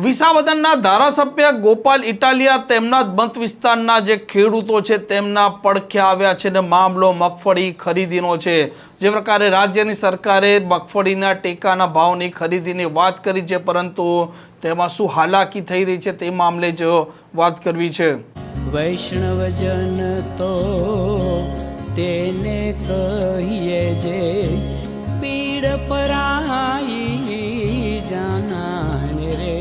વિસાવદરના ધારાસભ્ય ગોપાલ ઇટાલિયા તેમના જ મત વિસ્તારના જે ખેડૂતો છે તેમના પડખે આવ્યા છે ને મામલો મગફળી ખરીદીનો છે। જે પ્રકારે રાજ્યની સરકારે મગફળીના ટેકાના ભાવની ખરીદીની વાત કરી છે, પરંતુ તેમાં શું હાલાકી થઈ રહી છે તે મામલે જ વાત કરવી છે। વૈષ્ણવજન તો તેને કહીએ જે પીડ પરાઈ જાનાને રે।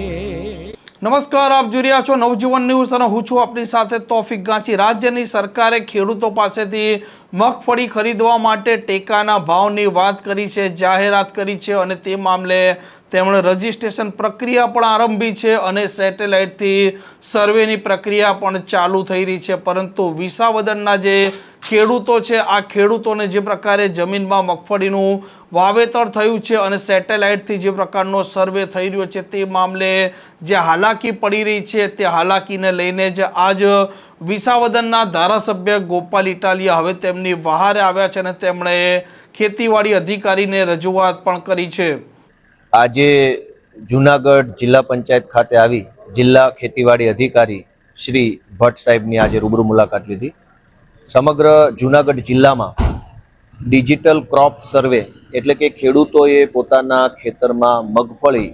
નમસ્કાર, આપ જોઈ રહ્યા છો નવજીવન ન્યૂઝ અને હું છું આપની સાથે તોફિક ગાંચી। રાજ્યની સરકારે ખેડૂતો પાસેથી મગફળી ખરીદવા માટે ટેકાના ભાવની વાત કરી છે, જાહેરાત કરી છે અને તે મામલે તેમણે રજીસ્ટ્રેશન પ્રક્રિયા પણ આરંભી છે અને સેટેલાઇટથી સર્વેની પ્રક્રિયા પણ ચાલુ થઈ રહી છે। પરંતુ વિસાવદરના જે ખેડૂતો છે, આ ખેડૂતોને જે પ્રકારે જમીનમાં મગફળીનું વાવેતર થયું છે અને સેટેલાઇટથી જે પ્રકારનો સર્વે થઈ રહ્યો છે તે મામલે જે હાલાકી પડી રહી છે તે હાલાકીને લઈને જ આજ વિસાવદરના ધારાસભ્ય ગોપાલ ઇટાલિયા હવે તેમની વહારે આવ્યા છે અને તેમણે ખેતીવાડી અધિકારીને રજૂઆત પણ કરી છે। આજે જુનાગઢ જિલ્લા પંચાયત ખાતે આવી જિલ્લા ખેતીવાડી અધિકારી શ્રી ભટ્ટ સાહેબની આજે રૂબરૂ મુલાકાત લીધી। સમગ્ર જુનાગઢ જિલ્લામાં ડિજિટલ ક્રોપ સર્વે એટલે કે ખેડૂતોએ પોતાના ખેતરમાં મગફળી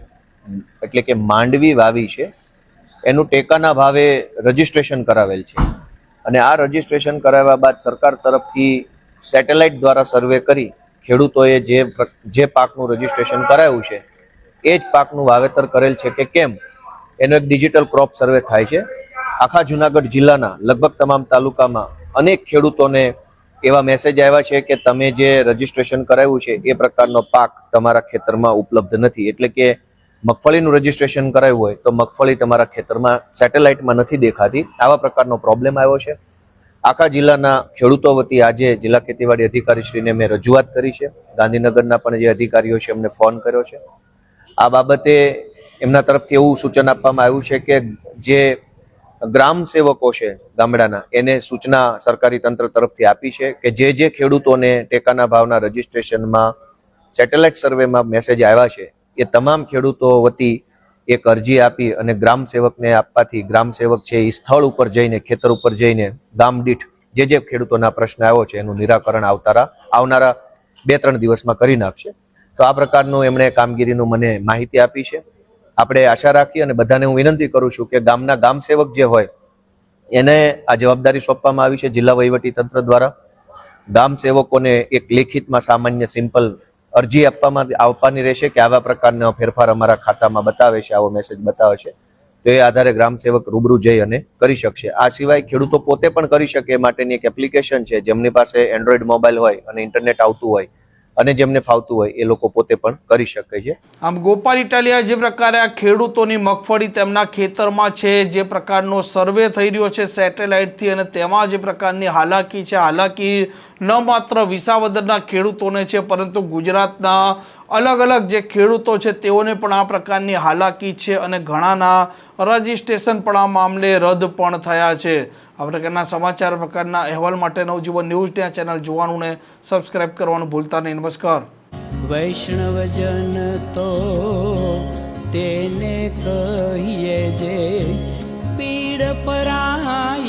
એટલે કે માંડવી વાવી છે, એનું ટેકાના ભાવે રજીસ્ટ્રેશન કરાવેલ છે અને આ રજીસ્ટ્રેશન કરાવ્યા બાદ સરકાર તરફથી સેટેલાઇટ દ્વારા સર્વે કરી ખેડૂતોએ જે પાકનું રજીસ્ટ્રેશન કરાવ્યું છે એ જ પાકનું વાવેતર કરેલ છે કે કેમ એનો એક ડિજિટલ ક્રોપ સર્વે થાય છે। આખા જુનાગઢ જિલ્લાના લગભગ તમામ તાલુકામાં અનેક ખેડૂતોને એવા મેસેજ આવ્યા છે કે તમે જે રજીસ્ટ્રેશન કરાવ્યું છે એ પ્રકારનો પાક તમારા ખેતરમાં ઉપલબ્ધ નથી, એટલે કે મગફળીનું રજીસ્ટ્રેશન કરાવ્યું હોય તો મગફળી તમારા ખેતરમાં સેટેલાઇટમાં નથી દેખાતી। આવા પ્રકારનો પ્રોબ્લેમ આવ્યો છે। આખા જિલ્લાના ખેડૂતો વતી આજે જિલ્લા ખેતીવાડી અધિકારીશ્રીને મેં રજૂઆત કરી છે। ગાંધીનગરના પણ જે અધિકારીઓ છે એમને ફોન કર્યો છે। આ બાબતે એમના તરફથી એવું સૂચન આપવામાં આવ્યું છે કે જે ગ્રામ સેવકો છે ગામડાના એને સૂચના સરકારી તંત્ર તરફથી આપી છે કે જે ખેડૂતોને ટેકાના ભાવના રજીસ્ટ્રેશનમાં સેટેલાઇટ સર્વેમાં મેસેજ આવ્યા છે એ તમામ ખેડૂતો વતી એક અરજી આપી અને ગ્રામ સેવકને આપવાથી ગ્રામ સેવક છે એ સ્થળ ઉપર જઈને ખેતર ઉપર જઈને ગામ દીઠ જે ખેડૂતોના પ્રશ્ન આવ્યો છે એનું નિરાકરણ આવનારા 2-3 દિવસમાં કરી નાખશે। તો આ પ્રકારનું એમણે કામગીરીનું મને માહિતી આપી છે। આપણે આશા રાખી અને બધાને હું વિનંતી કરું છું કે ગામના ગામ સેવક જે હોય એને આ જવાબદારી સોંપવામાં આવી છે જિલ્લા વહીવટી તંત્ર દ્વારા। ગામ સેવકોને એક લેખિતમાં સામાન્ય સિમ્પલ અરજી આપવાની રહેશે કે આવા પ્રકારનો ફેરફાર અમારા ખાતામાં બતાવે છે, આવો મેસેજ બતાવે છે, તો એ આધારે ગ્રામ સેવક રૂબરૂ જઈ અને કરી શકશે। આ સિવાય ખેડૂતો પોતે પણ કરી શકે એ માટેની એક એપ્લિકેશન છે, જેમની પાસે એન્ડ્રોઈડ મોબાઈલ હોય અને ઇન્ટરનેટ આવતું હોય અને જેમને ફાવતું હોય એ લોકો પોતે પણ કરી શકે છે। આમ ગોપાલ ઇટાલિયા જે પ્રકારે આ ખેડૂતોની મગફળી તેમના ખેતરમાં છે, જે પ્રકારનો સર્વે થઈ રહ્યો છે સેટેલાઇટથી અને તેમાં જે પ્રકારની હાલાકી છે, હાલાકી ન માત્ર વિસાવદરના ખેડૂતોને છે પરંતુ ગુજરાતના અલગ અલગ જે ખેડૂતો છે તેઓને પણ આ પ્રકારની હાલાકી છે અને ઘણાના રજીસ્ટ્રેશન પણ આ મામલે રદ પણ થયા છે। આ પ્રકારના સમાચાર પ્રકારના અહેવાલ માટે નવજીવન ન્યૂઝ ચેનલ જોવાનું ને સબસ્ક્રાઇબ કરવાનું ભૂલતા નહીં। નમસ્કાર। વૈષ્ણવજન તો તેને કહીએ જે પીડ પરાઈ